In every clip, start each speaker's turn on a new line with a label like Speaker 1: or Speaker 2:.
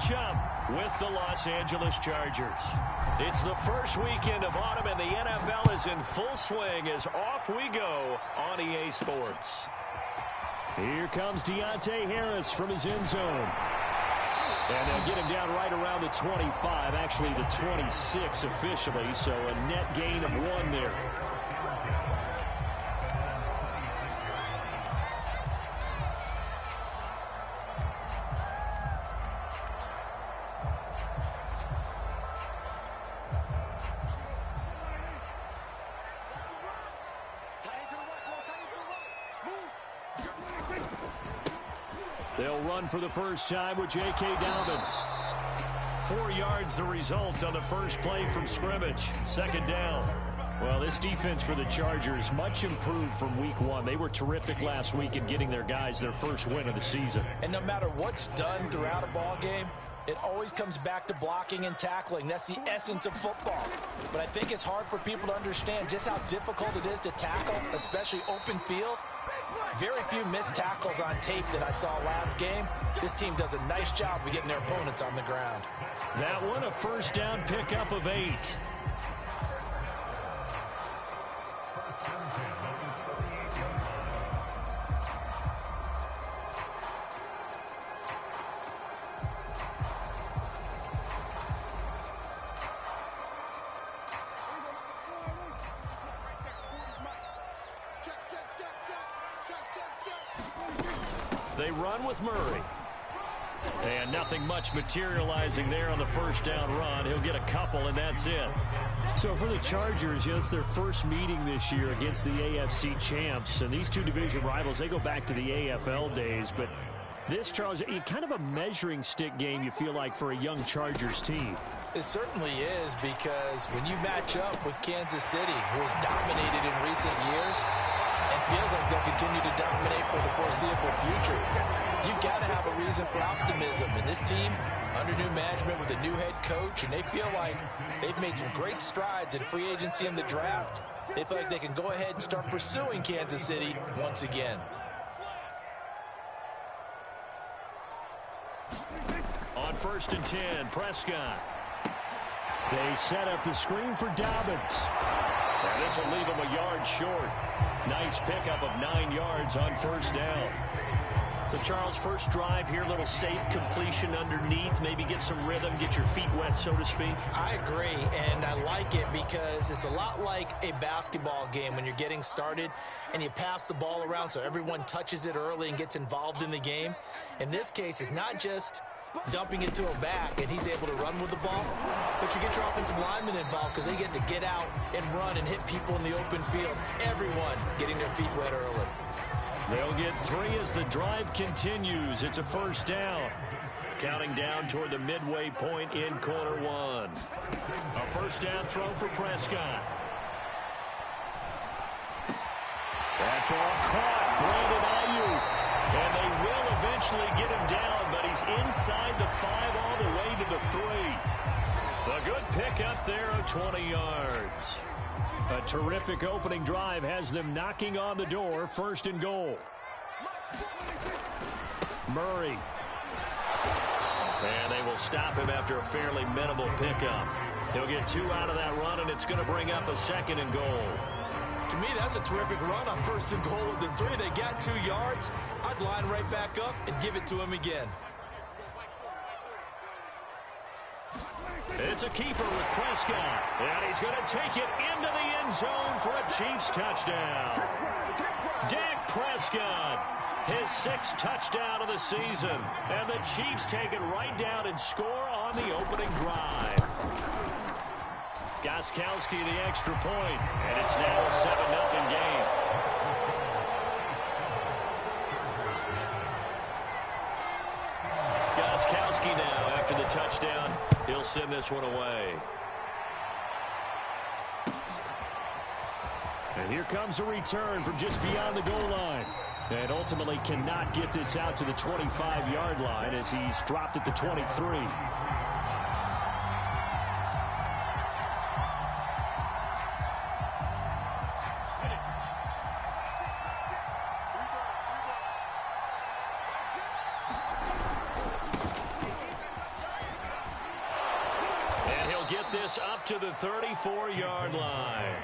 Speaker 1: matchup with the Los Angeles Chargers. It's the first weekend of autumn, and the NFL is in full swing as off we go on EA Sports. Here comes Deontay Harris from his end zone. And they'll get him down right around the 25, actually the 26 officially, so a net gain of 1 there. They'll run for the first time with J.K. Dobbins. 4 yards the result on the first play from scrimmage. Second down. Well, this defense for the Chargers much improved from week 1. They were terrific last week in getting their guys their first win of the season.
Speaker 2: And no matter what's done throughout a ball game, it always comes back to blocking and tackling. That's the essence of football. But I think it's hard for people to understand just how difficult it is to tackle, especially open field. Very few missed tackles on tape that I saw last game. This team does a nice job of getting their opponents on the ground.
Speaker 1: That one a first down pickup of 8. They run with Murray. And nothing much materializing there on the first down run. He'll get a couple, and that's it. So for the Chargers, it's their first meeting this year against the AFC champs. And these two division rivals, they go back to the AFL days. But this, Charles, kind of a measuring stick game, you feel like, for a young Chargers team.
Speaker 2: It certainly is, because when you match up with Kansas City, who has dominated in recent years, it feels like they'll continue to dominate for the foreseeable future. You've got to have a reason for optimism. And this team, under new management with a new head coach, and they feel like they've made some great strides in free agency in the draft. They feel like they can go ahead and start pursuing Kansas City once again.
Speaker 1: On 1st and 10, Prescott. They set up the screen for Dobbins. And this will leave him a yard short. Nice pickup of 9 yards on first down. So, Charles, first drive here, little safe completion underneath, maybe get some rhythm, get your feet wet, so to speak.
Speaker 2: I agree, and I like it because it's a lot like a basketball game when you're getting started and you pass the ball around so everyone touches it early and gets involved in the game. In this case, it's not just dumping it to a back and he's able to run with the ball, but you get your offensive linemen involved because they get to get out and run and hit people in the open field. Everyone getting their feet wet early.
Speaker 1: They'll get 3 as the drive continues. It's a first down. Counting down toward the midway point in quarter 1. A first down throw for Prescott. That ball caught. Brandon Ayuk. And they will eventually get him down, but he's inside the 5 all the way to the 3. A good pickup there of 20 yards. A terrific opening drive has them knocking on the door. 1st and goal. Murray. And they will stop him after a fairly minimal pickup. He'll get 2 out of that run, and it's going to bring up a 2nd and goal.
Speaker 2: To me, that's a terrific run on 1st and goal of the 3. They got 2 yards. I'd line right back up and give it to him again.
Speaker 1: It's a keeper with Prescott, and he's going to take it into the end zone for a Chiefs touchdown. Dak Prescott, his 6th touchdown of the season, and the Chiefs take it right down and score on the opening drive. Gostkowski the extra point, and it's now a 7-0 game. Gostkowski now after the touchdown. He'll send this one away. And here comes a return from just beyond the goal line. And ultimately cannot get this out to the 25-yard line as he's dropped at the 23. get this up to the 34-yard line.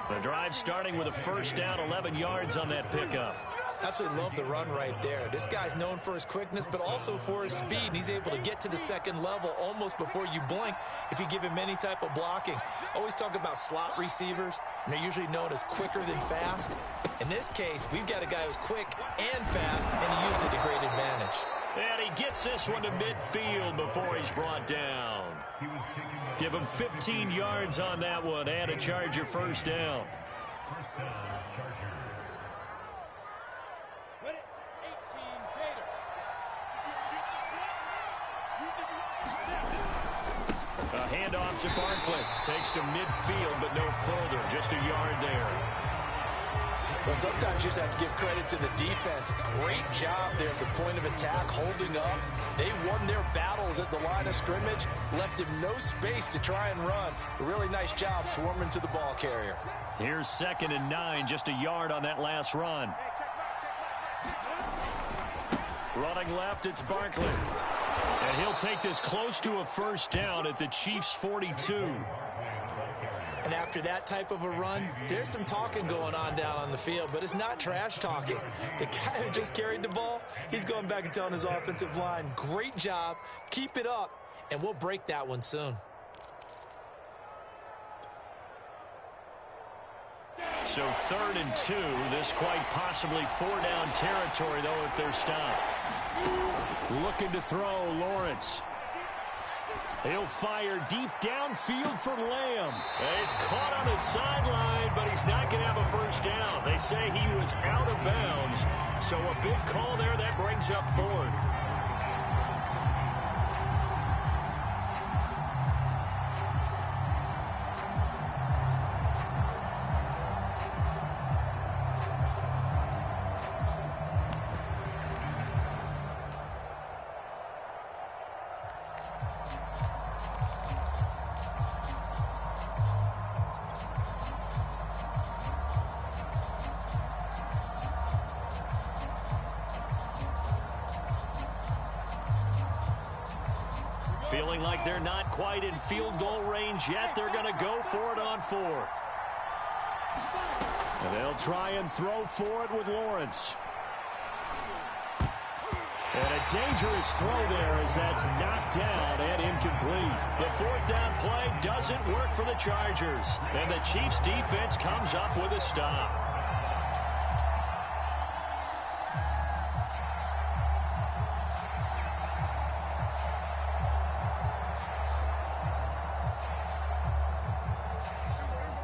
Speaker 1: The drive starting with a first down, 11 yards on that pickup.
Speaker 2: Absolutely love the run right there. This guy's known for his quickness, but also for his speed. And he's able to get to the second level almost before you blink if you give him any type of blocking. Always talk about slot receivers, and they're usually known as quicker than fast. In this case, we've got a guy who's quick and fast, and he used it to great advantage.
Speaker 1: And he gets this one to midfield before he's brought down. Give him 15 yards on that one and a Charger first down. A handoff to Barkley. Takes to midfield, but no further. Just a yard there.
Speaker 2: Well, sometimes you just have to give credit to the defense. Great job there at the point of attack, holding up. They won their battles at the line of scrimmage, left him no space to try and run. A really nice job swarming to the ball carrier.
Speaker 1: Here's 2nd and 9, just a yard on that last run. Running left, it's Barkley. And he'll take this close to a first down at the Chiefs' 42.
Speaker 2: And after that type of a run, there's some talking going on down on the field, but it's not trash talking. The guy who just carried the ball, he's going back and telling his offensive line, great job, keep it up, and we'll break that one soon.
Speaker 1: So 3rd and 2, this quite possibly 4-down territory, though, if they're stopped. Looking to throw, Lawrence. He'll fire deep downfield for Lamb. He's caught on the sideline, but he's not going to have a first down. They say he was out of bounds, so a big call there that brings up 4th. Feeling like they're not quite in field goal range yet. They're going to go for it on 4th. And they'll try and throw for it with Lawrence. And a dangerous throw there as that's knocked down and incomplete. The 4th down play doesn't work for the Chargers. And the Chiefs defense comes up with a stop.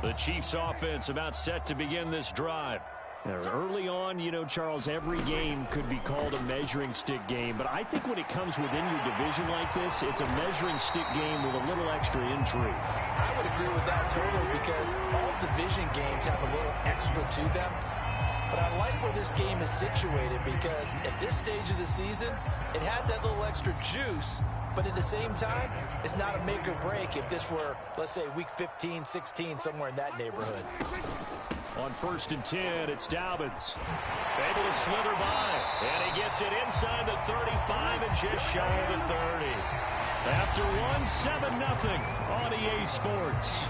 Speaker 1: The Chiefs offense about set to begin this drive. Early on, you know, Charles, every game could be called a measuring stick game. But I think when it comes within your division like this, it's a measuring stick game with a little extra intrigue.
Speaker 2: I would agree with that totally because all division games have a little extra to them. But I like where this game is situated because at this stage of the season, it has that little extra juice. But at the same time, it's not a make or break if this were, let's say, week 15, 16, somewhere in that neighborhood.
Speaker 1: On 1st and 10, it's Dobbins. Able to slither by. And he gets it inside the 35 and just shy of the 30. After one, 7-0 on EA Sports.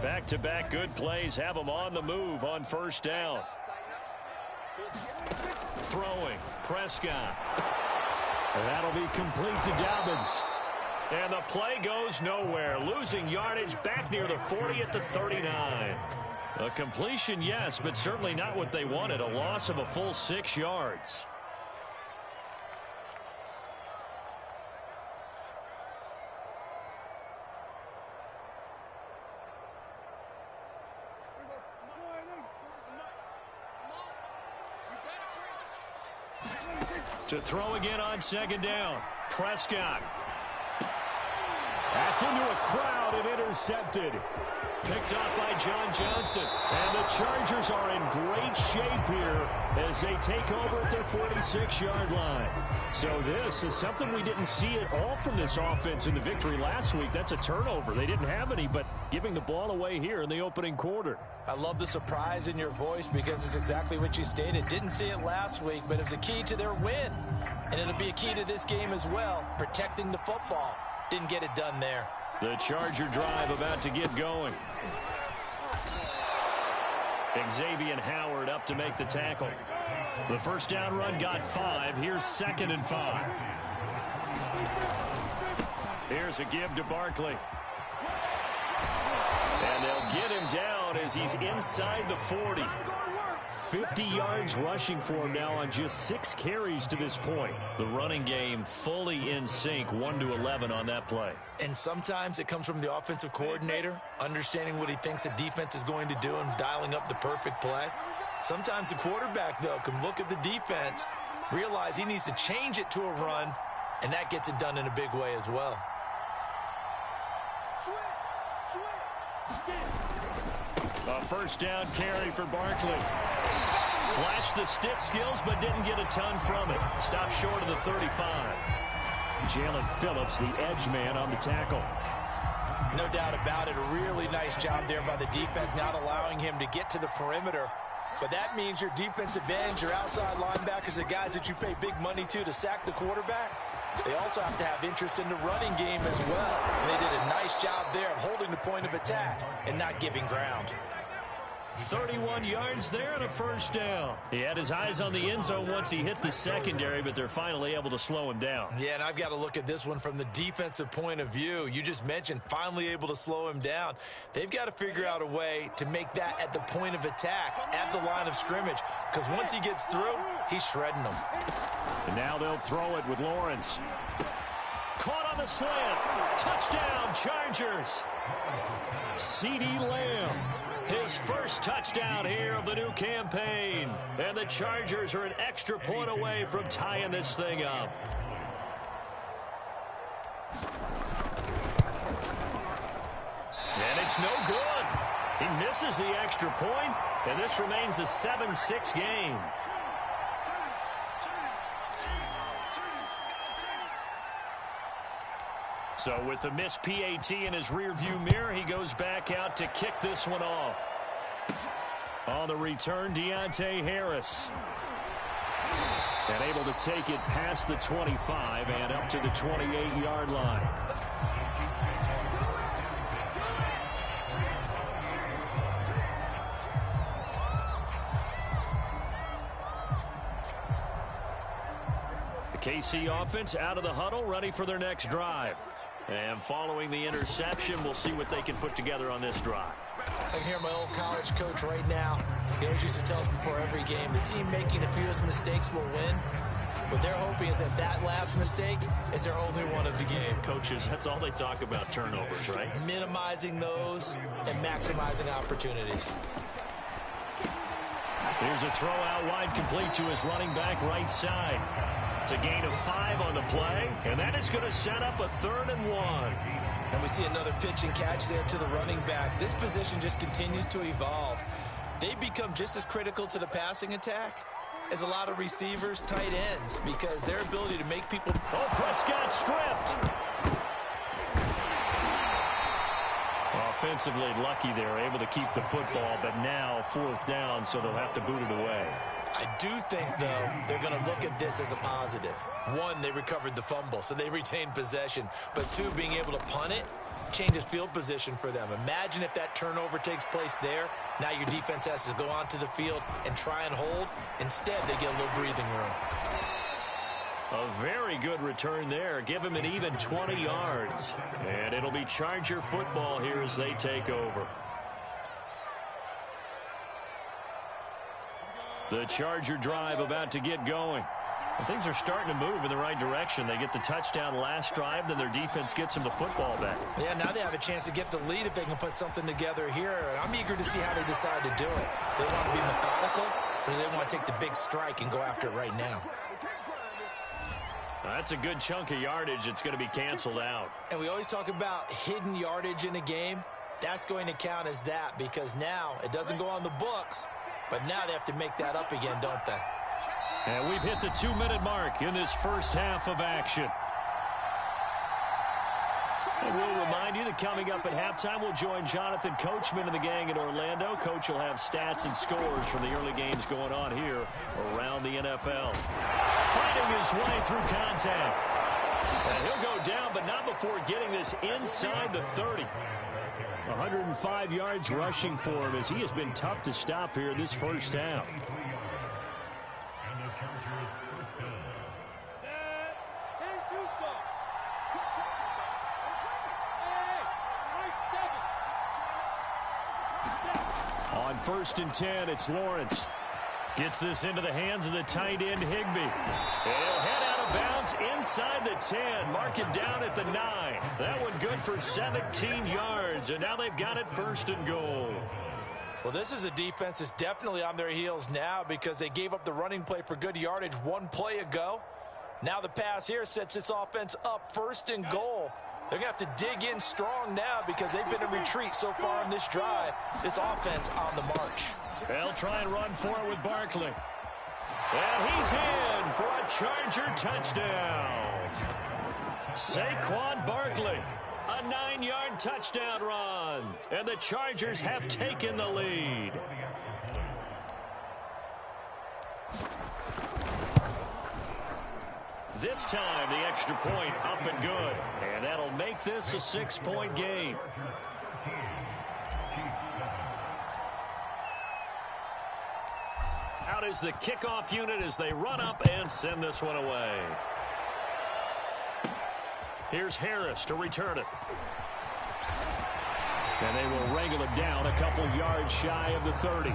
Speaker 1: Back-to-back good plays have them on the move on 1st down. Throwing, Prescott. And that'll be complete to Dobbins. And the play goes nowhere. Losing yardage back near the 40 at the 39. A completion, yes, but certainly not what they wanted. A loss of a full 6 yards. To throw again on 2nd down. Prescott. That's into a crowd and intercepted. Picked up by John Johnson. And the Chargers are in great shape here as they take over at their 46-yard line. So this is something we didn't see at all from this offense in the victory last week. That's a turnover. They didn't have any, but giving the ball away here in the opening quarter.
Speaker 2: I love the surprise in your voice because it's exactly what you stated. Didn't see it last week, but it's a key to their win. And it'll be a key to this game as well, protecting the football. Didn't get it done there.
Speaker 1: The Charger drive about to get going. Xavier Howard up to make the tackle. The first down run got 5. Here's 2nd and 5. Here's a give to Barkley. And they'll get him down as he's inside the 40. 50 yards rushing for him now on just 6 carries to this point. The running game fully in sync, 1-11 on that play.
Speaker 2: And sometimes it comes from the offensive coordinator, understanding what he thinks the defense is going to do and dialing up the perfect play. Sometimes the quarterback, though, can look at the defense, realize he needs to change it to a run, and that gets it done in a big way as well.
Speaker 1: A first down carry for Barkley. Flashed the stick skills, but didn't get a ton from it. Stopped short of the 35. Jalen Phillips, the edge man on the tackle.
Speaker 2: No doubt about it. A really nice job there by the defense, not allowing him to get to the perimeter. But that means your defensive ends, your outside linebackers, the guys that you pay big money to sack the quarterback, they also have to have interest in the running game as well. And they did a nice job there of holding the point of attack and not giving ground.
Speaker 1: 31 yards there and a first down. He had his eyes on the end zone once he hit the secondary, but they're finally able to slow him down.
Speaker 2: Yeah, and I've got to look at this one from the defensive point of view. You just mentioned finally able to slow him down. They've got to figure out a way to make that at the point of attack, at the line of scrimmage, because once he gets through, he's shredding them.
Speaker 1: And now they'll throw it with Lawrence. Caught on the slant. Touchdown, Chargers. CeeDee Lamb. His first touchdown here of the new campaign. And the Chargers are an extra point away from tying this thing up. And it's no good. He misses the extra point, and this remains a 7-6 game. So with the missed PAT in his rearview mirror, he goes back out to kick this one off. On the return, Deontay Harris. And able to take it past the 25 and up to the 28-yard line. The KC offense out of the huddle, ready for their next drive. And following the interception, we'll see what they can put together on this drive.
Speaker 2: I can hear my old college coach right now. He always used to tell us before every game, the team making the fewest mistakes will win. What they're hoping is that that last mistake is their only one of the game.
Speaker 1: Coaches, that's all they talk about, turnovers, right?
Speaker 2: Minimizing those and maximizing opportunities.
Speaker 1: Here's a throw out wide, complete to his running back right side. It's a gain of 5 on the play, and that is going to set up a 3rd and 1.
Speaker 2: And we see another pitch and catch there to the running back. This position just continues to evolve. They become just as critical to the passing attack as a lot of receivers, tight ends, because their ability to make people...
Speaker 1: Oh, Prescott stripped. Offensively lucky they're able to keep the football, but now 4th down, so they'll have to boot it away.
Speaker 2: I do think, though, they're going to look at this as a positive. 1, they recovered the fumble, so they retained possession. But 2, being able to punt it changes field position for them. Imagine if that turnover takes place there. Now your defense has to go onto the field and try and hold. Instead, they get a little breathing room.
Speaker 1: A very good return there. Give him an even 20 yards. And it'll be Charger football here as they take over. The Charger drive about to get going. And things are starting to move in the right direction. They get the touchdown last drive, then their defense gets them the football back.
Speaker 2: Yeah, now they have a chance to get the lead if they can put something together here. And I'm eager to see how they decide to do it. Do they want to be methodical, or do they want to take the big strike and go after it right now?
Speaker 1: That's a good chunk of yardage. It's going to be canceled out.
Speaker 2: And we always talk about hidden yardage in a game. That's going to count as that, because now it doesn't go on the books, But now they have to make that up again, don't they?
Speaker 1: And we've hit the 2-minute mark in this first half of action. And we'll remind you that coming up at halftime, we'll join Jonathan Coachman and the gang in Orlando. Coach will have stats and scores from the early games going on here around the NFL. Fighting his way through contact. And he'll go down, but not before getting this inside the 30. 105 yards rushing for him as he has been tough to stop here this first half. On 1st and 10, it's Lawrence. Gets this into the hands of the tight end, Higbee. He'll head out of bounds inside the 10. Mark him down at the 9. That one good for 17 yards, and now they've got it 1st and goal.
Speaker 2: Well, this is a defense that's definitely on their heels now because they gave up the running play for good yardage one play ago. Now the pass here sets this offense up 1st and goal. They're going to have to dig in strong now because they've been in retreat so far in this drive. This offense on the march.
Speaker 1: They'll try and run for it with Barkley. And he's in for a Charger touchdown. Saquon Barkley, a 9-yard touchdown run. And the Chargers have taken the lead. This time, the extra point up and good. And that'll make this a 6-point game. Out is the kickoff unit as they run up and send this one away. Here's Harris to return it. And they will wrangle it down a couple yards shy of the 30.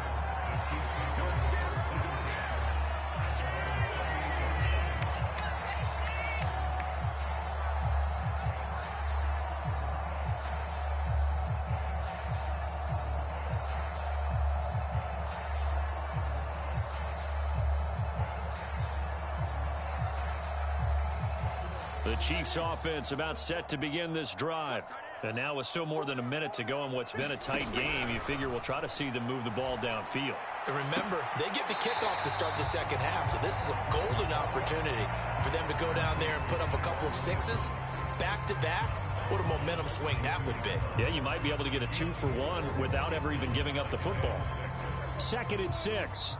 Speaker 1: The Chiefs offense about set to begin this drive. And now with still more than a minute to go in what's been a tight game, you figure we'll try to see them move the ball downfield.
Speaker 2: And remember, they get the kickoff to start the second half, so this is a golden opportunity for them to go down there and put up a couple of sixes back-to-back. What a momentum swing that would be.
Speaker 1: Yeah, you might be able to get a 2-for-1 without ever even giving up the football. 2nd and 6.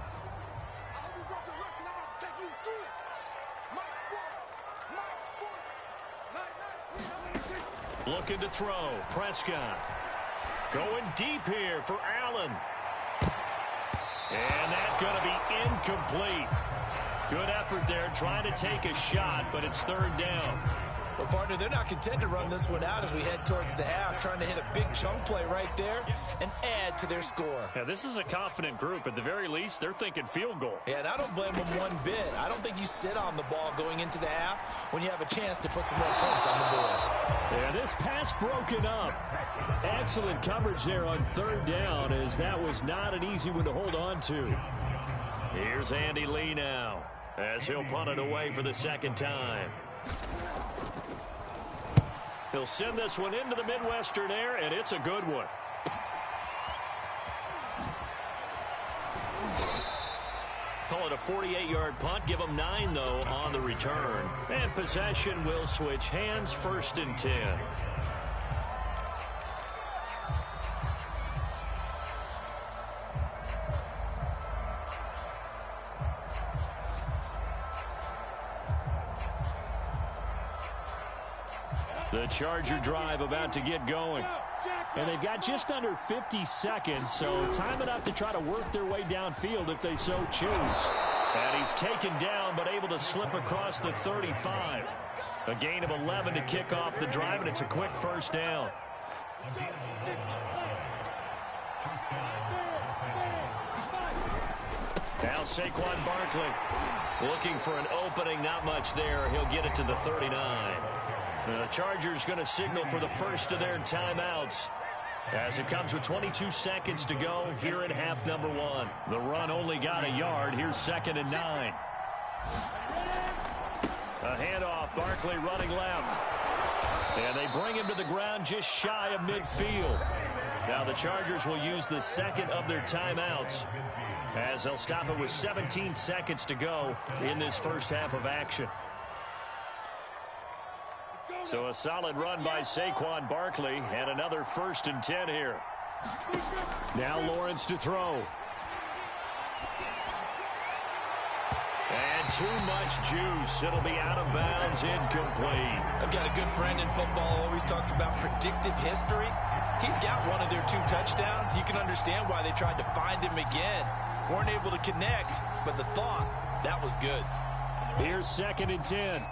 Speaker 1: Looking to throw. Prescott. Going deep here for Allen. And that's going to be incomplete. Good effort there trying to take a shot, but it's 3rd down.
Speaker 2: Well, partner, they're not content to run this one out as we head towards the half, trying to hit a big chunk play right there and add to their score.
Speaker 1: Yeah, this is a confident group. At the very least, they're thinking field goal.
Speaker 2: Yeah, and I don't blame them one bit. I don't think you sit on the ball going into the half when you have a chance to put some more points on the board.
Speaker 1: Yeah, this pass broken up. Excellent coverage there on 3rd down, as that was not an easy one to hold on to. Here's Andy Lee now, as he'll punt it away for the 2nd time. He'll send this one into the Midwestern air, and it's a good one. Call it a 48-yard punt. Give them 9, though, on the return. And possession will switch hands, 1st and 10. The Charger drive about to get going. And they've got just under 50 seconds, so time enough to try to work their way downfield if they so choose. And he's taken down, but able to slip across the 35. A gain of 11 to kick off the drive, and it's a quick 1st down. Now Saquon Barkley looking for an opening. Not much there. He'll get it to the 39. The Chargers going to signal for the first of their timeouts as it comes with 22 seconds to go here in half number 1. The run only got a yard. Here's 2nd and 9. A handoff. Barkley running left. And they bring him to the ground just shy of midfield. Now the Chargers will use the 2nd of their timeouts. as they'll stop it with 17 seconds to go in this first half of action. So a solid run by Saquon Barkley and another 1st and 10 here. Now Lawrence to throw. And too much juice. It'll be out of bounds, incomplete.
Speaker 2: I've got a good friend in football, always talks about predictive history. He's got one of their 2 touchdowns. You can understand why they tried to find him again. Weren't able to connect, but the thought, that was good.
Speaker 1: Here's 2nd and 10.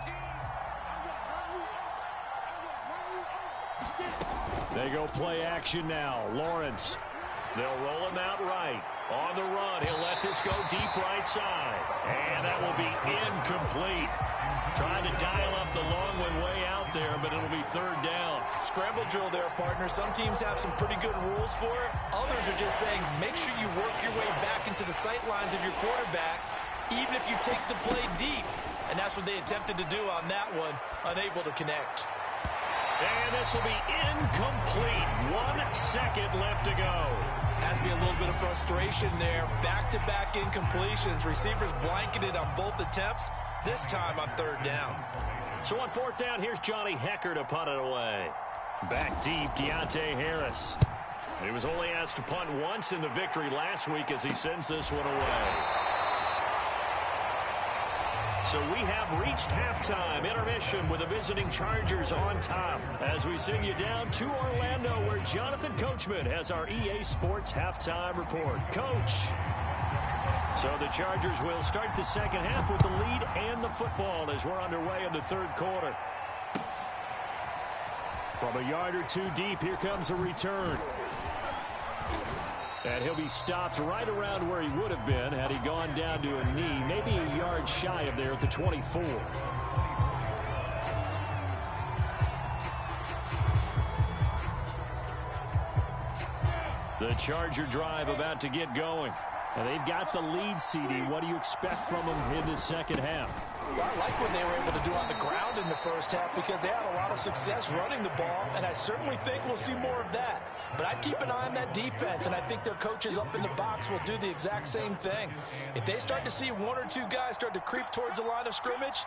Speaker 1: They go play action now. Lawrence. They'll roll him out right. On the run, he'll let this go deep right side. And that will be incomplete. Trying to dial up the long one way out there, but it'll be 3rd down.
Speaker 2: Scramble drill there, partner. Some teams have some pretty good rules for it. Others are just saying, make sure you work your way back into the sight lines of your quarterback, even if you take the play deep. And that's what they attempted to do on that one, unable to connect.
Speaker 1: And this will be incomplete. 1 second left to go.
Speaker 2: Has to be a little bit of frustration there. Back-to-back incompletions. Receivers blanketed on both attempts, this time on 3rd down.
Speaker 1: So on 4th down, here's Johnny Hecker to punt it away. Back deep, Deontay Harris. He was only asked to punt once in the victory last week as he sends this one away. So we have reached halftime, intermission with the visiting Chargers on top as we send you down to Orlando where Jonathan Coachman has our EA Sports halftime report. Coach. So the Chargers will start the second half with the lead and the football as we're underway in the 3rd quarter. From a yard or 2 deep, here comes a return. And he'll be stopped right around where he would have been had he gone down to a knee, maybe a yard shy of there at the 24. The Charger drive about to get going. And they've got the lead, CD. What do you expect from them in the second half?
Speaker 2: Well, I like what they were able to do on the ground in the first half because they had a lot of success running the ball, and I certainly think we'll see more of that. But I'd keep an eye on that defense, and I think their coaches up in the box will do the exact same thing. If they start to see 1 or 2 guys start to creep towards the line of scrimmage,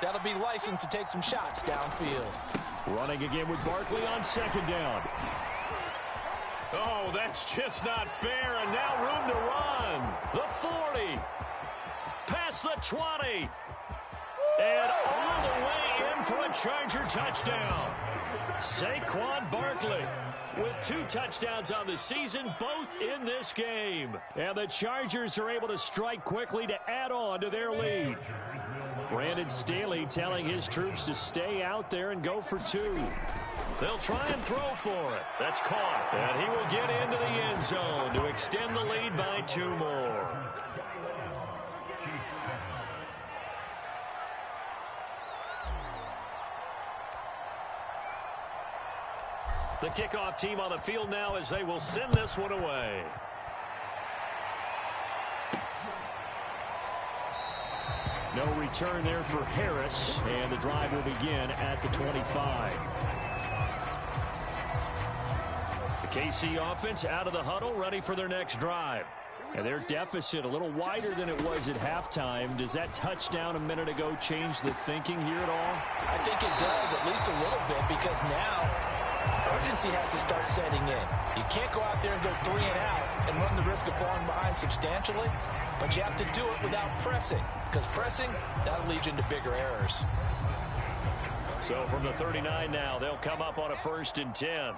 Speaker 2: that'll be license to take some shots downfield.
Speaker 1: Running again with Barkley on 2nd down. Oh, that's just not fair, and now room to run. The 40. Past the 20. And all the way in for a Charger touchdown. Saquon Barkley with 2 touchdowns on the season, both in this game. And the Chargers are able to strike quickly to add on to their lead. Brandon Staley telling his troops to stay out there and go for 2. They'll try and throw for it. That's caught. And he will get into the end zone to extend the lead by 2 more. The kickoff team on the field now as they will send this one away. No return there for Harris, and the drive will begin at the 25. The KC offense out of the huddle, ready for their next drive. And their deficit a little wider than it was at halftime. Does that touchdown a minute ago change the thinking here at all?
Speaker 2: I think it does, at least a little bit, because now urgency has to start setting in. You can't go out there and go 3 and out and run the risk of falling behind substantially, but you have to do it without pressing, because pressing, that'll lead you into bigger errors.
Speaker 1: So from the 39 now, they'll come up on a 1st and 10.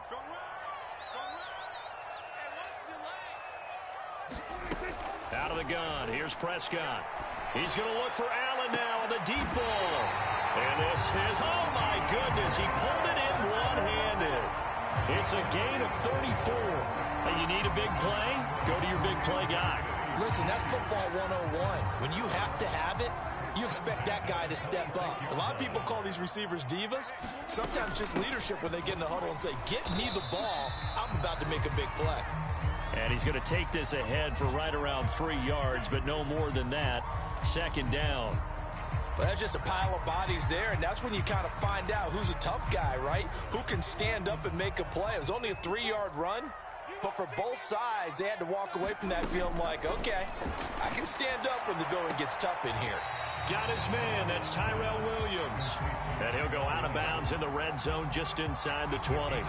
Speaker 1: Out of the gun, here's Prescott. He's going to look for Allen now on the deep ball. And this is, oh my goodness, he pulled it in one-handed. It's a gain of 34. Hey, you need a big play? Go to your big play guy.
Speaker 2: Listen, that's football 101. When you have to have it, you expect that guy to step up. A lot of people call these receivers divas. Sometimes just leadership when they get in the huddle and say, get me the ball, I'm about to make a big play.
Speaker 1: And he's going to take this ahead for right around 3 yards, but no more than that. 2nd down.
Speaker 2: But that's just a pile of bodies there, and that's when you kind of find out who's a tough guy, right? Who can stand up and make a play. It was only a 3-yard run, But for both sides, they had to walk away from that feeling like, okay, I can stand up when the going gets tough in here.
Speaker 1: Got his man. That's Tyrell Williams. And he'll go out of bounds in the red zone just inside the 20.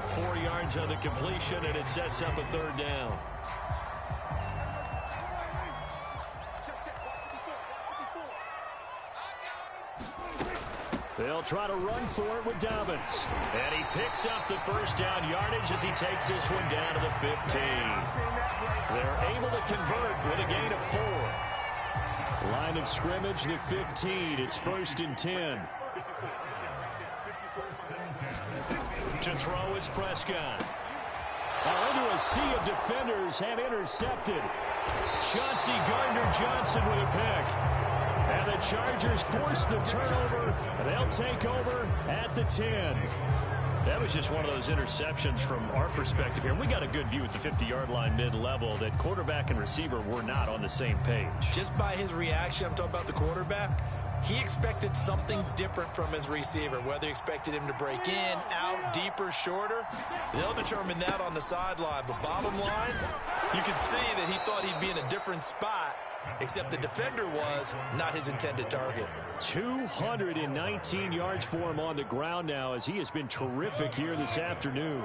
Speaker 1: 4 yards on the completion, and it sets up a third down. They'll try to run for it with Dobbins. And he picks up the first down yardage as he takes this one down to the 15. They're able to convert with a gain of 4. Line of scrimmage, the 15. It's 1st and 10. To throw is Prescott. Now into a sea of defenders and intercepted. Chauncey Gardner-Johnson with a pick. And the Chargers force the turnover. They'll take over at the 10. That was just one of those interceptions from our perspective here. We got a good view at the 50-yard line mid-level that quarterback and receiver were not on the same page.
Speaker 2: Just by his reaction, I'm talking about the quarterback, he expected something different from his receiver. Whether he expected him to break in, out, deeper, shorter, they'll determine that on the sideline. But bottom line, you can see that he thought he'd be in a different spot, except the defender was not his intended target.
Speaker 1: 219 yards for him on the ground now as he has been terrific here this afternoon.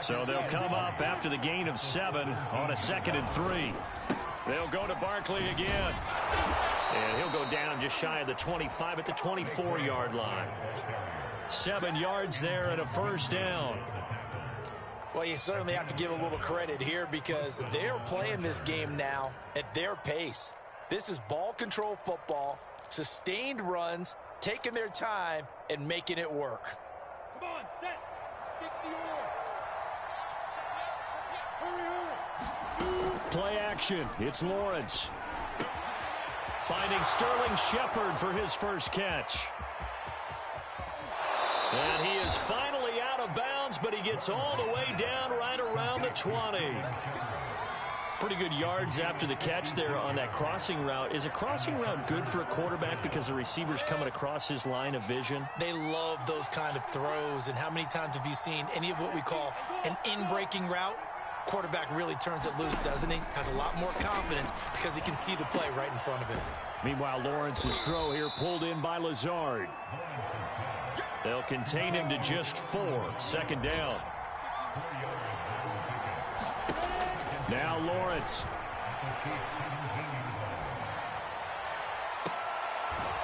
Speaker 1: So they'll come up after the gain of 7 on a 2nd and 3. They'll go to Barkley again. And he'll go down just shy of the 25 at the 24-yard line. 7 yards there and a first down.
Speaker 2: Well, you certainly have to give a little credit here because they're playing this game now at their pace. This is ball control football, sustained runs, taking their time, and making it work.
Speaker 3: Come on, set. 60-yard.
Speaker 1: Play action. It's Lawrence. Finding Sterling Shepard for his first catch. And he is finally out of bounds, but he gets all the way down right around the 20. Pretty good yards after the catch there on that crossing route. Is a crossing route good for a quarterback because the receiver's coming across his line of vision?
Speaker 2: They love those kind of throws. And how many times have you seen any of what we call an in-breaking route? Quarterback really turns it loose, doesn't he? Has a lot more confidence because he can see the play right in front of him.
Speaker 1: Meanwhile, Lawrence's throw here pulled in by Lazard. They'll contain him to just 4. 2nd down. Now Lawrence.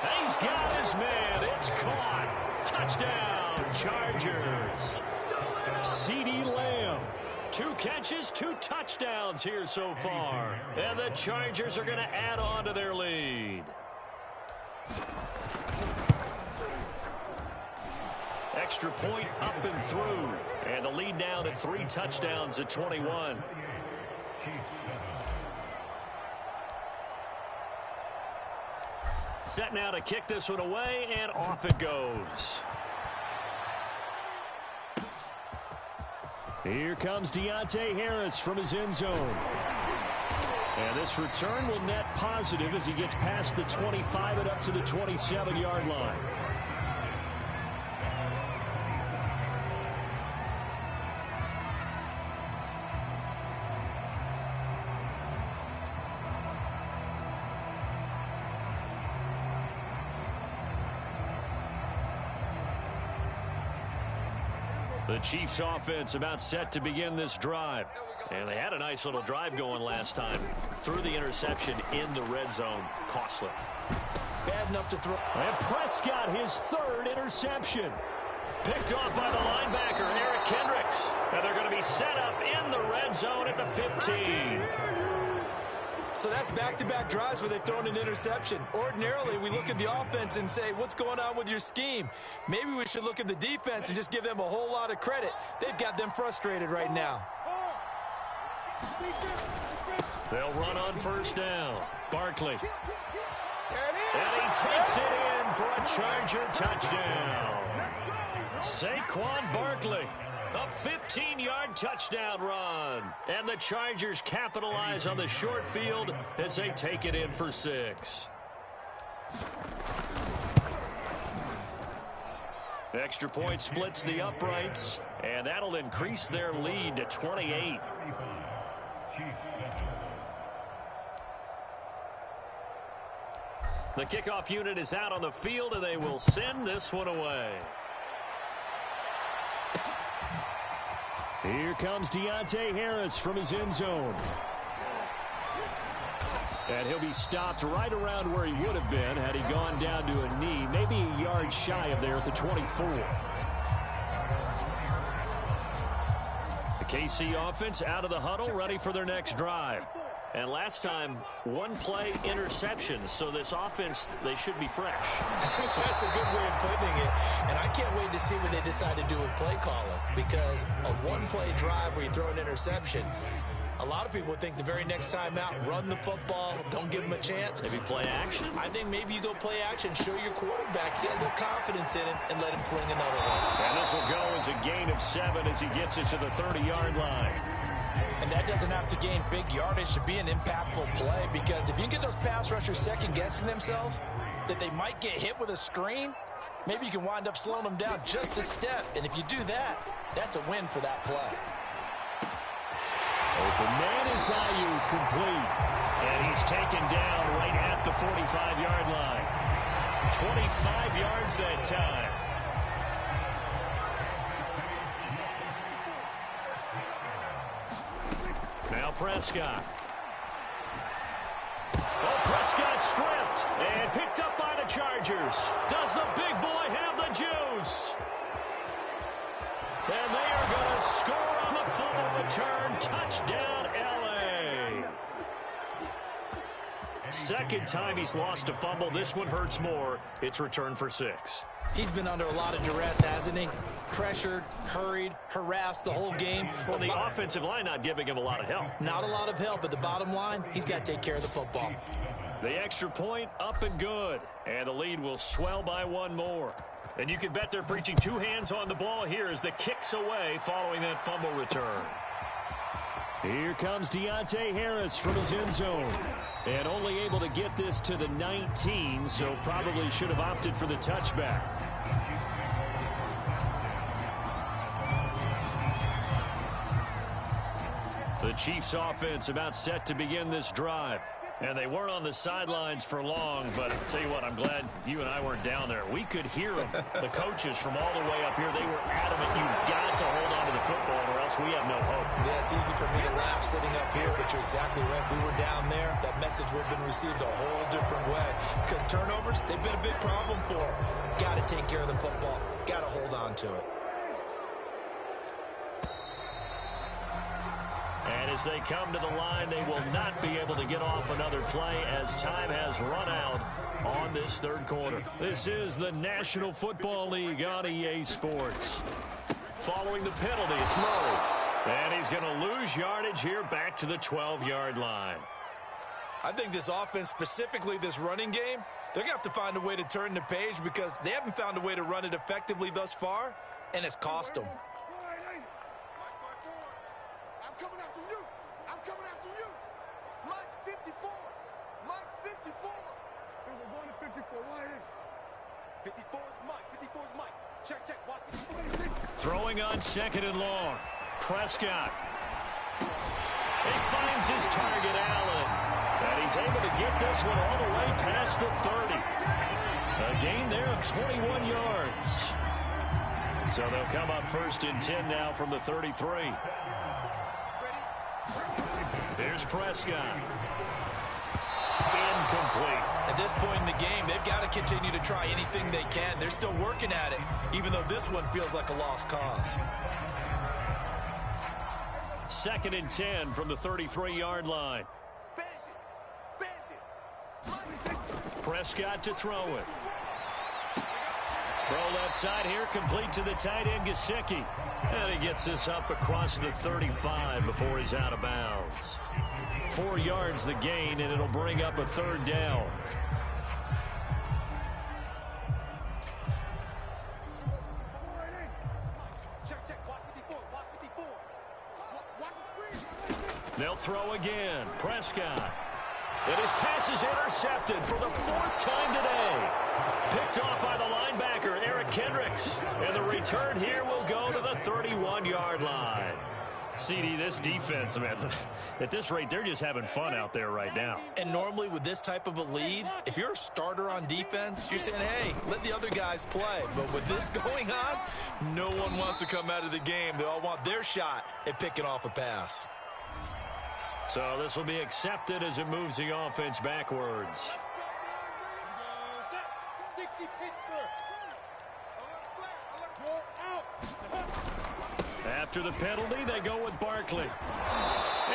Speaker 1: And he's got his man. It's caught. Touchdown, Chargers. CeeDee Lamb. 2 catches, 2 touchdowns here so far. And the Chargers are going to add on to their lead. Extra point up and through. And the lead now to 3 touchdowns at 21. Set now to kick this one away, and off it goes. Here comes Deontay Harris from his end zone. And this return will net positive as he gets past the 25 and up to the 27-yard line. The Chiefs offense about set to begin this drive. And they had a nice little drive going last time. Threw the interception in the red zone. Costly.
Speaker 2: Bad enough to throw.
Speaker 1: And Prescott, his 3rd interception. Picked off by the linebacker, Eric Kendricks. And they're going to be set up in the red zone at the 15.
Speaker 2: So that's back-to-back drives where they've thrown an interception. Ordinarily, we look at the offense and say, what's going on with your scheme? Maybe we should look at the defense and just give them a whole lot of credit. They've got them frustrated right now.
Speaker 1: They'll run on 1st down. Barkley. And he takes it in for a Charger touchdown. Saquon Barkley. A 15-yard touchdown run. And the Chargers capitalize on the short field as they take it in for 6. Extra point splits the uprights, and that'll increase their lead to 28. The kickoff unit is out on the field, and they will send this one away. Here comes Deontay Harris from his end zone. And he'll be stopped right around where he would have been had he gone down to a knee, maybe a yard shy of there at the 24. The KC offense out of the huddle, ready for their next drive. And last time, one play interception, so this offense, they should be fresh.
Speaker 2: That's a good way of putting it. And I can't wait to see what they decide to do with play calling, because a one-play drive where you throw an interception, a lot of people think the very next time out, run the football, don't give them a chance.
Speaker 1: Maybe play action?
Speaker 2: I think maybe you go play action, show your quarterback, get a little confidence in him, and let him fling another one.
Speaker 1: And this will go as a gain of 7 as he gets it to the 30-yard line.
Speaker 2: And that doesn't have to gain big yardage to be an impactful play, because if you can get those pass rushers second-guessing themselves that they might get hit with a screen, maybe you can wind up slowing them down just a step. And if you do that, that's a win for that play.
Speaker 1: Open man is Ayuk, complete. And he's taken down right at the 45-yard line. 25 yards that time. Now Prescott. Oh, Prescott stripped and picked up by the Chargers. Does the big boy have the juice? And they are going to score on the fumble return. Touchdown, L.A. Second time he's lost a fumble. This one hurts more. It's returned for 6.
Speaker 2: He's been under a lot of duress, hasn't he? Pressured, hurried, harassed the whole game.
Speaker 1: Well, the offensive line not giving him a lot of help.
Speaker 2: Not a lot of help, but the bottom line, he's got to take care of the football.
Speaker 1: The extra point up and good. And the lead will swell by one more. And you can bet they're preaching 2 hands on the ball here as the kick's away following that fumble return. Here comes Deontay Harris from his end zone. And only able to get this to the 19, so probably should have opted for the touchback. The Chiefs offense about set to begin this drive. And they weren't on the sidelines for long, but I'll tell you what, I'm glad you and I weren't down there. We could hear them. The coaches from all the way up here, they were adamant, you've got to hold on to the football or else we have no hope.
Speaker 2: Yeah, it's easy for me to laugh sitting up here, but you're exactly right. If we were down there, that message would have been received a whole different way. Because turnovers, they've been a big problem for them. Got to take care of the football. Got to hold on to it.
Speaker 1: And as they come to the line, they will not be able to get off another play as time has run out on this third quarter. This is the National Football League on EA Sports. Following the penalty, it's Murray. And he's going to lose yardage here back to the 12-yard line.
Speaker 2: I think this offense, specifically this running game, they're going to have to find a way to turn the page because they haven't found a way to run it effectively thus far, and it's cost them.
Speaker 3: Coming after you. I'm coming after you. Mike 54. Mike 54. We're going to 54. Right in. 54 is Mike. 54 is Mike. Check, check. Watch 54.
Speaker 1: Throwing on 2nd and long. Prescott. He finds his target, Allen. And he's able to get this one all the way past the 30. A gain there of 21 yards. So they'll come up 1st and 10 now from the 33. Here's Prescott. Incomplete.
Speaker 2: At this point in the game, they've got to continue to try anything they can. They're still working at it, even though this one feels like a lost cause.
Speaker 1: 2nd and 10 from the 33-yard line. Prescott to throw it. Throw left side here, complete to the tight end, Gesicki. And he gets this up across the 35 before he's out of bounds. 4 yards the gain, and it'll bring up a 3rd down. They'll throw again. Prescott. And his pass is intercepted for the 4th time today. Picked off by the linebacker, Eric Kendricks. return here will go to the 31-yard line. CD, this defense, man, at this rate, they're just having fun out there right now.
Speaker 2: And normally with this type of a lead, if you're a starter on defense, you're saying, hey, let the other guys play. But with this going on, no one wants to come out of the game. They all want their shot at picking off a pass.
Speaker 1: So this will be accepted as it moves the offense backwards. After the penalty, they go with Barkley.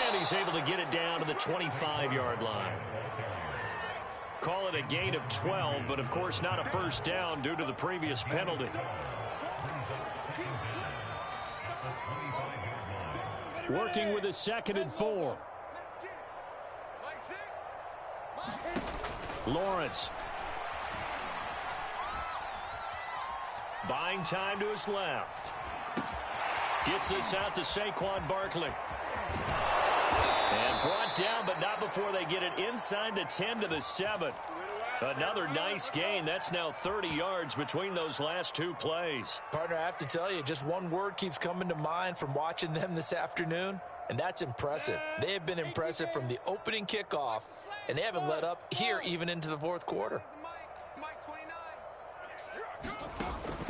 Speaker 1: And he's able to get it down to the 25-yard line. Call it a gain of 12, but of course not a first down due to the previous penalty. Working with a 2nd and 4. Lawrence. Buying time to his left. Gets this out to Saquon Barkley. And brought down, but not before they get it inside the 10 to the 7. Another nice gain. That's now 30 yards between those last two plays.
Speaker 2: Partner, I have to tell you, just one word keeps coming to mind from watching them this afternoon, and that's impressive. They have been impressive from the opening kickoff, and they haven't let up here even into the fourth quarter.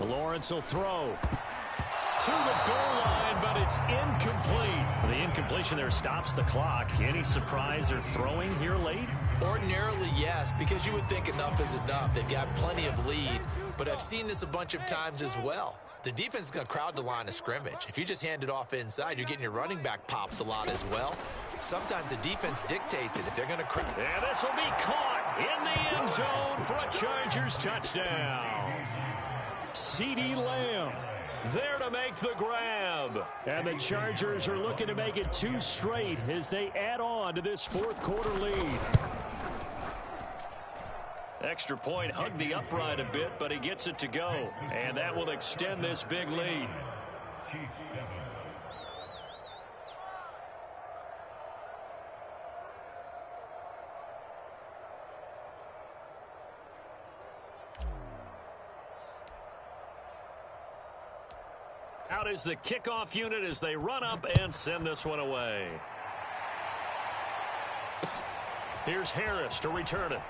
Speaker 1: Lawrence will throw to the goal line, but it's incomplete. The incompletion there stops the clock. Any surprise they're throwing here late?
Speaker 2: Ordinarily, yes, because you would think enough is enough. They've got plenty of lead, but I've seen this a bunch of times as well. The defense is going to crowd the line of scrimmage. If you just hand it off inside, you're getting your running back popped a lot as well. Sometimes the defense dictates it if they're going to crowd.
Speaker 1: And this will be caught in the end zone for a Chargers touchdown. CeeDee Lamb there to make the grab. And the Chargers are looking to make it 2 straight as they add on to this fourth quarter lead. Extra point hugged the upright a bit, but he gets it to go. And that will extend this big lead. Out is the kickoff unit as they run up and send this one away. Here's Harris to return it.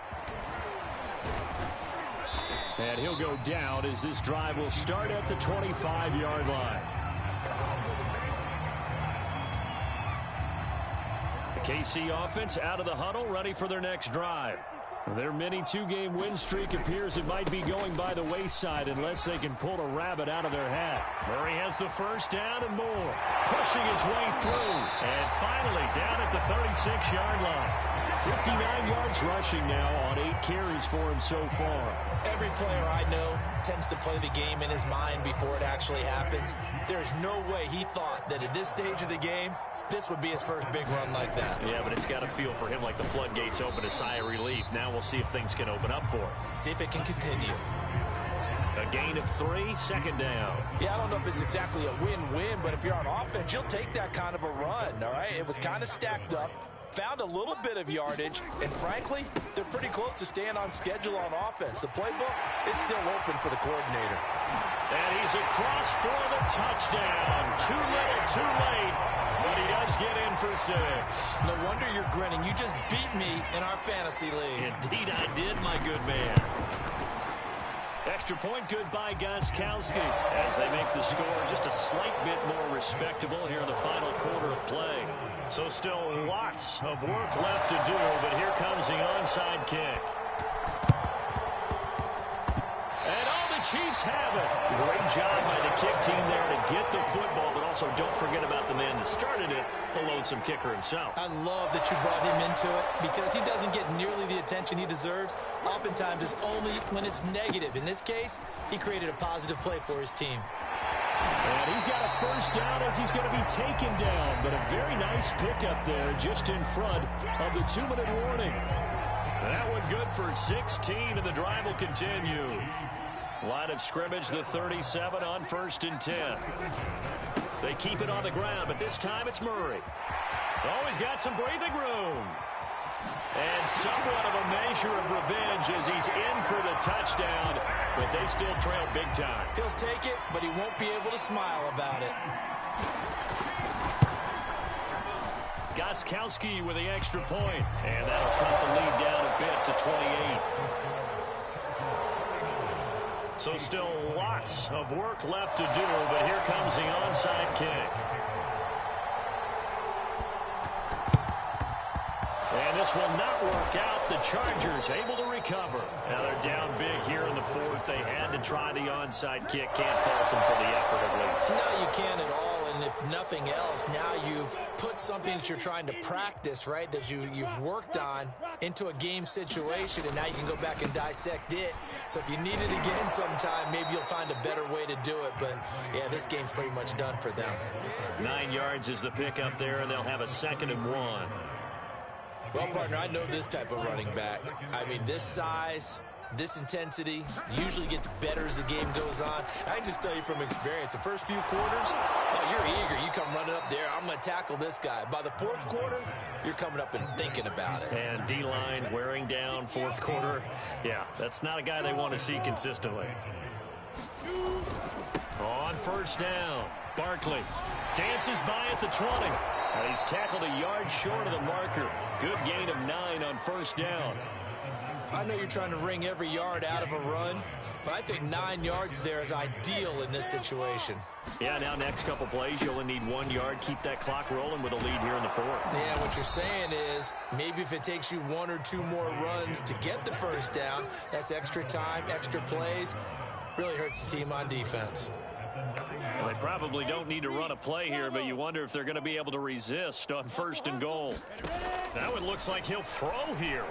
Speaker 1: And he'll go down as this drive will start at the 25-yard line. The KC offense out of the huddle, ready for their next drive. Their mini 2-game win streak appears it might be going by the wayside unless they can pull a rabbit out of their hat. Murray has the first down and more. Pushing his way through. And finally down at the 36-yard line. 59 yards rushing now on 8 carries for him so far.
Speaker 2: Every player I know tends to play the game in his mind before it actually happens. There's no way he thought that at this stage of the game, this would be his first big run like that.
Speaker 1: Yeah, but it's got to feel for him like the floodgates open, a sigh of relief. Now we'll see if things can open up for him.
Speaker 2: See if it can continue.
Speaker 1: A gain of 3, second down.
Speaker 2: Yeah, I don't know if it's exactly a win-win, but if you're on offense, you'll take that kind of a run, all right? It was kind of stacked up, found a little bit of yardage, and frankly, they're pretty close to staying on schedule on offense. The playbook is still open for the coordinator.
Speaker 1: And he's across for the touchdown. Too little, too late. But he does get in for 6.
Speaker 2: No wonder you're grinning. You just beat me in our fantasy league.
Speaker 1: Indeed I did, my good man. Extra point good by Gostkowski as they make the score just a slight bit more respectable here in the final quarter of play. So still lots of work left to do, but here comes the onside kick. And all the Chiefs have it. Great job by the kick team there to get the football, but also don't forget about the man that started it, the lonesome kicker himself.
Speaker 2: I love that you brought him into it because he doesn't get nearly the attention he deserves. Oftentimes it's only when it's negative. In this case, he created a positive play for his team.
Speaker 1: And he's got a first down as he's going to be taken down, but a very nice pickup there just in front of the 2-minute warning. That one good for 16, and the drive will continue. Line of scrimmage, the 37 on 1st and 10. They keep it on the ground, but this time it's Murray. Always got some breathing room. And somewhat of a measure of revenge as he's in for the touchdown, but they still trail big time.
Speaker 2: He'll take it, but he won't be able to smile about it.
Speaker 1: Gostkowski with the extra point, and that'll cut the lead down a bit to 28. So still lots of work left to do, but here comes the onside kick. And this will not work out. The Chargers able to recover. Now they're down big here in the fourth. They had to try the onside kick. Can't fault them for the effort at least.
Speaker 2: No, you can't at all. And if nothing else, now you've put something that you're trying to practice, right, that you've worked on into a game situation, and now you can go back and dissect it. So if you need it again sometime, maybe you'll find a better way to do it. But, yeah, this game's pretty much done for them.
Speaker 1: 9 yards is the pickup there, and they'll have a 2nd and 1.
Speaker 2: Well, partner, I know this type of running back. I mean, this size, this intensity usually gets better as the game goes on. I can just tell you from experience, the first few quarters, oh, you're eager. You come running up there, I'm going to tackle this guy. By the fourth quarter, you're coming up and thinking about it.
Speaker 1: And D-line wearing down fourth quarter. Yeah, that's not a guy they want to see consistently. On first down, Barkley dances by at the 20. And he's tackled a yard short of the marker. Good gain of 9 on first down.
Speaker 2: I know you're trying to wring every yard out of a run, but I think 9 yards there is ideal in this situation.
Speaker 1: Yeah, now next couple plays, you only need 1 yard. Keep that clock rolling with a lead here in the fourth.
Speaker 2: Yeah, what you're saying is maybe if it takes you 1 or 2 more runs to get the first down, that's extra time, extra plays. Really hurts the team on defense.
Speaker 1: Well, they probably don't need to run a play here, but you wonder if they're going to be able to resist on 1st and goal. Now it looks like he'll throw here.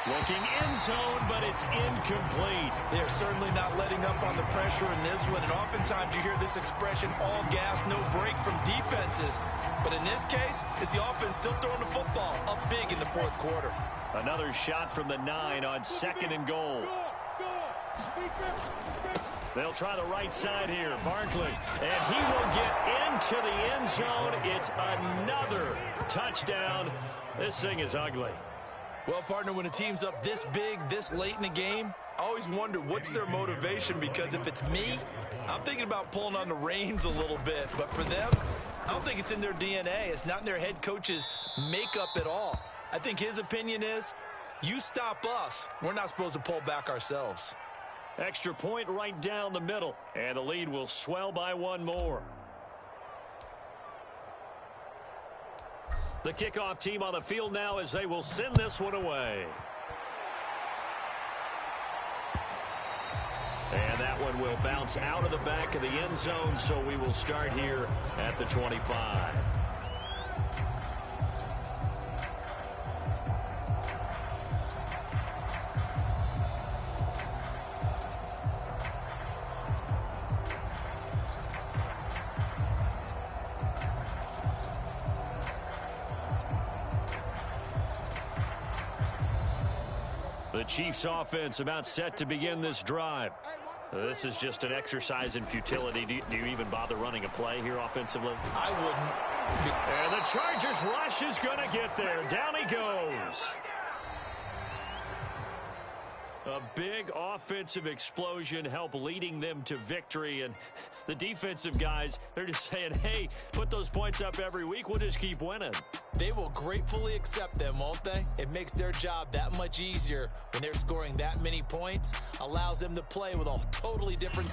Speaker 1: Looking end zone, but it's incomplete.
Speaker 2: They're certainly not letting up on the pressure in this one, and oftentimes you hear this expression, all gas, no break from defenses. But in this case, it's the offense still throwing the football up big in the fourth quarter.
Speaker 1: Another shot from the 9 on 2nd and goal. They'll try the right side here. Barkley. And he will get into the end zone. It's another touchdown. This thing is ugly.
Speaker 2: Well, partner, when a team's up this big, this late in the game, I always wonder what's their motivation, because if it's me, I'm thinking about pulling on the reins a little bit. But for them, I don't think it's in their DNA. It's not in their head coach's makeup at all. I think his opinion is, you stop us, we're not supposed to pull back ourselves.
Speaker 1: Extra point right down the middle, and the lead will swell by 1 more. The kickoff team on the field now as they will send this one away. And that one will bounce out of the back of the end zone, so we will start here at the 25. The Chiefs offense about set to begin this drive. This is just an exercise in futility. Do you even bother running a play here offensively?
Speaker 2: I wouldn't.
Speaker 1: And the Chargers rush is going to get there. Down he goes. A big offensive explosion helped leading them to victory. And the defensive guys, they're just saying, hey, put those points up every week. We'll just keep winning.
Speaker 2: They will gratefully accept them, won't they? It makes their job that much easier when they're scoring that many points. Allows them to play with a totally different